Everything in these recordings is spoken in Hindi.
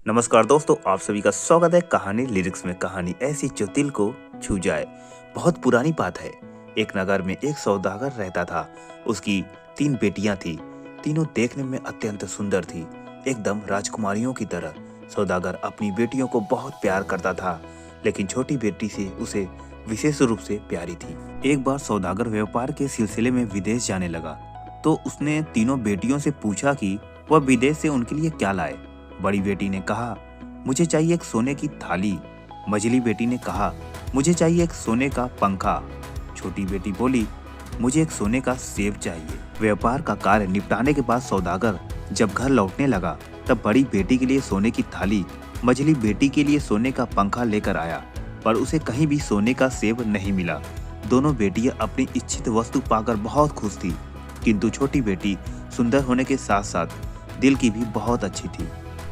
नमस्कार दोस्तों, आप सभी का स्वागत है कहानी लिरिक्स में। कहानी ऐसी जो दिल को छू जाए। बहुत पुरानी बात है। एक नगर में एक सौदागर रहता था। उसकी 3 बेटियां थी। तीनों देखने में अत्यंत सुंदर थी, एकदम राजकुमारियों की तरह। सौदागर अपनी बेटियों को बहुत प्यार करता था, लेकिन छोटी बेटी से उसे विशेष रूप से प्यारी थी। एक बार सौदागर व्यापार के सिलसिले में विदेश जाने लगा, तो उसने तीनों बेटियों से पूछा कि वह विदेश से उनके लिए क्या लाए। बड़ी बेटी ने कहा, मुझे चाहिए एक सोने की थाली। मझली बेटी ने कहा, मुझे चाहिए एक सोने का पंखा। छोटी बेटी बोली, मुझे एक सोने का सेब चाहिए। व्यापार का कार्य निपटाने के बाद सौदागर जब घर लौटने लगा, तब बड़ी बेटी के लिए सोने की थाली, मझली बेटी के लिए सोने का पंखा लेकर आया, पर उसे कहीं भी सोने का सेब नहीं मिला। दोनों बेटियां अपनी इच्छित वस्तु पाकर बहुत खुश थी, किंतु छोटी बेटी सुंदर होने के साथ साथ दिल की भी बहुत अच्छी थी।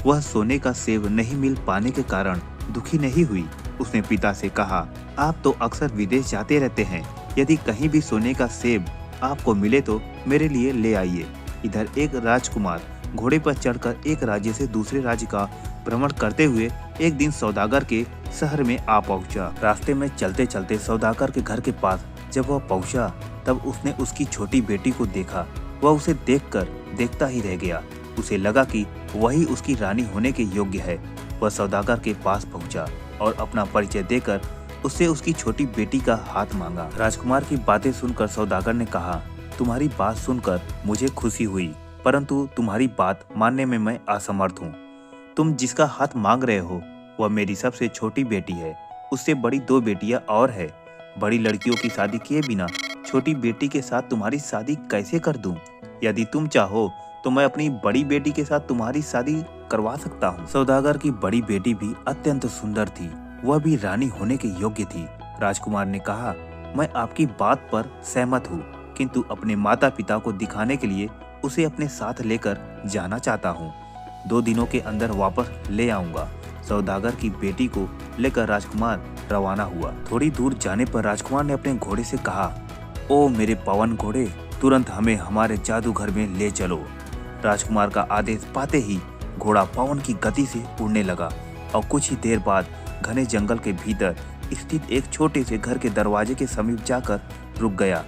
वह सोने का सेब नहीं मिल पाने के कारण दुखी नहीं हुई। उसने पिता से कहा, आप तो अक्सर विदेश जाते रहते हैं, यदि कहीं भी सोने का सेब आपको मिले तो मेरे लिए ले आइए। इधर एक राजकुमार घोड़े पर चढ़कर एक राज्य से दूसरे राज्य का भ्रमण करते हुए एक दिन सौदागर के शहर में आ पहुंचा। रास्ते में चलते चलते सौदागर के घर के पास जब वह पहुंचा, तब उसने उसकी छोटी बेटी को देखा। वह उसे देखकर देखता ही रह गया। उसे लगा कि वही उसकी रानी होने के योग्य है। वह सौदागर के पास पहुंचा और अपना परिचय देकर उससे उसकी छोटी बेटी का हाथ मांगा। राजकुमार की बातें सुनकर सौदागर ने कहा, तुम्हारी बात सुनकर मुझे खुशी हुई, परंतु तुम्हारी बात मानने में मैं असमर्थ हूँ। तुम जिसका हाथ मांग रहे हो वह मेरी सबसे छोटी बेटी है। उससे बड़ी 2 बेटियां और है। बड़ी लड़कियों की शादी किए बिना छोटी बेटी के साथ तुम्हारी शादी कैसे कर दूं? यदि तुम चाहो तो मैं अपनी बड़ी बेटी के साथ तुम्हारी शादी करवा सकता हूँ। सौदागर की बड़ी बेटी भी अत्यंत सुंदर थी, वह भी रानी होने के योग्य थी। राजकुमार ने कहा, मैं आपकी बात पर सहमत हूँ, किंतु अपने माता पिता को दिखाने के लिए उसे अपने साथ लेकर जाना चाहता हूँ। 2 दिनों के अंदर वापस ले आऊंगा। सौदागर की बेटी को लेकर राजकुमार रवाना हुआ। थोड़ी दूर जाने पर राजकुमार ने अपने घोड़े से कहा, ओ मेरे पवन घोड़े, तुरंत हमें हमारे जादूघर में ले चलो। राजकुमार का आदेश पाते ही घोड़ा पवन की गति से उड़ने लगा और कुछ ही देर बाद घने जंगल के भीतर स्थित एक छोटे से घर के दरवाजे के समीप जाकर रुक गया।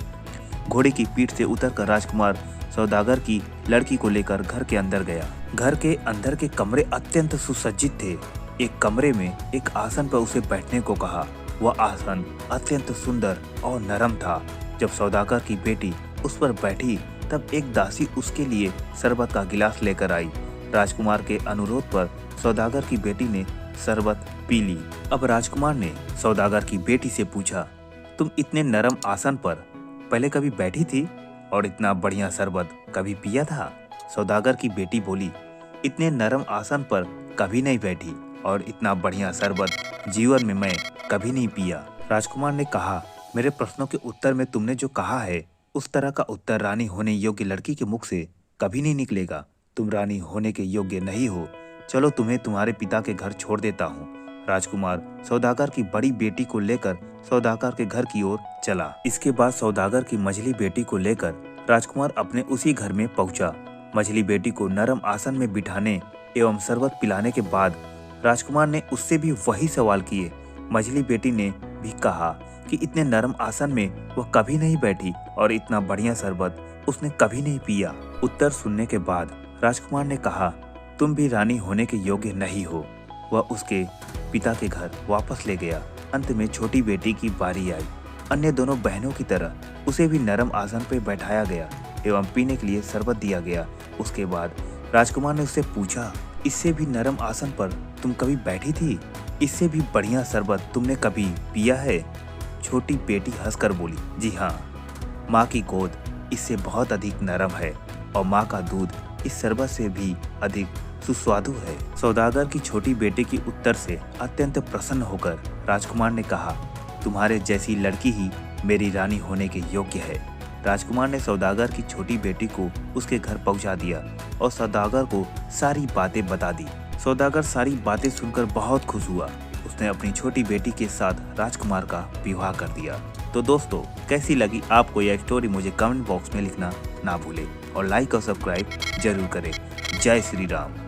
घोड़े की पीठ से उतरकर राजकुमार सौदागर की लड़की को लेकर घर के अंदर गया। घर के अंदर के कमरे अत्यंत सुसज्जित थे। एक कमरे में एक आसन पर उसे बैठने को कहा। वह आसन अत्यंत सुंदर और नरम था। जब सौदागर की बेटी उस पर बैठी, तब एक दासी उसके लिए शरबत का गिलास लेकर आई। राजकुमार के अनुरोध पर सौदागर की बेटी ने शरबत पी ली। अब राजकुमार ने सौदागर की बेटी से पूछा, तुम इतने नरम आसन पर पहले कभी बैठी थी और इतना बढ़िया शरबत कभी पिया था? सौदागर की बेटी बोली, इतने नरम आसन पर कभी नहीं बैठी और इतना बढ़िया शरबत जीवन में मैं कभी नहीं पिया। राजकुमार ने कहा, मेरे प्रश्नों के उत्तर में तुमने जो कहा है, उस तरह का उत्तर रानी होने योग्य लड़की के मुख से कभी नहीं निकलेगा। तुम रानी होने के योग्य नहीं हो। चलो तुम्हें तुम्हारे पिता के घर छोड़ देता हूँ। राजकुमार सौदागर की बड़ी बेटी को लेकर सौदागर के घर की ओर चला। इसके बाद सौदागर की मझली बेटी को लेकर राजकुमार अपने उसी घर में पहुंचा। मझली बेटी को नरम आसन में बिठाने एवं शरबत पिलाने के बाद राजकुमार ने उससे भी वही सवाल किए। मझली बेटी ने भी कहा कि इतने नरम आसन में वह कभी नहीं बैठी और इतना बढ़िया शरबत उसने कभी नहीं पिया। उत्तर सुनने के बाद राजकुमार ने कहा, तुम भी रानी होने के योग्य नहीं हो। वह उसके पिता के घर वापस ले गया। अंत में छोटी बेटी की बारी आई। अन्य दोनों बहनों की तरह उसे भी नरम आसन पर बैठाया गया एवं पीने के लिए शरबत दिया गया। उसके बाद राजकुमार ने उससे पूछा, इससे भी नरम आसन पर तुम कभी बैठी थी? इससे भी बढ़िया शरबत तुमने कभी पिया है? छोटी बेटी हंसकर बोली, जी हाँ, माँ की गोद इससे बहुत अधिक नरम है और माँ का दूध इस शरबत से भी अधिक सुस्वादु है। सौदागर की छोटी बेटी की उत्तर से अत्यंत प्रसन्न होकर राजकुमार ने कहा, तुम्हारे जैसी लड़की ही मेरी रानी होने के योग्य है। राजकुमार ने सौदागर की छोटी बेटी को उसके घर पहुंचा दिया और सौदागर को सारी बातें बता दी। सौदागर सारी बातें सुनकर बहुत खुश हुआ। उसने अपनी छोटी बेटी के साथ राजकुमार का विवाह कर दिया। तो दोस्तों, कैसी लगी आपको यह स्टोरी मुझे कमेंट बॉक्स में लिखना ना भूले और लाइक और सब्सक्राइब जरूर करें। जय श्री राम।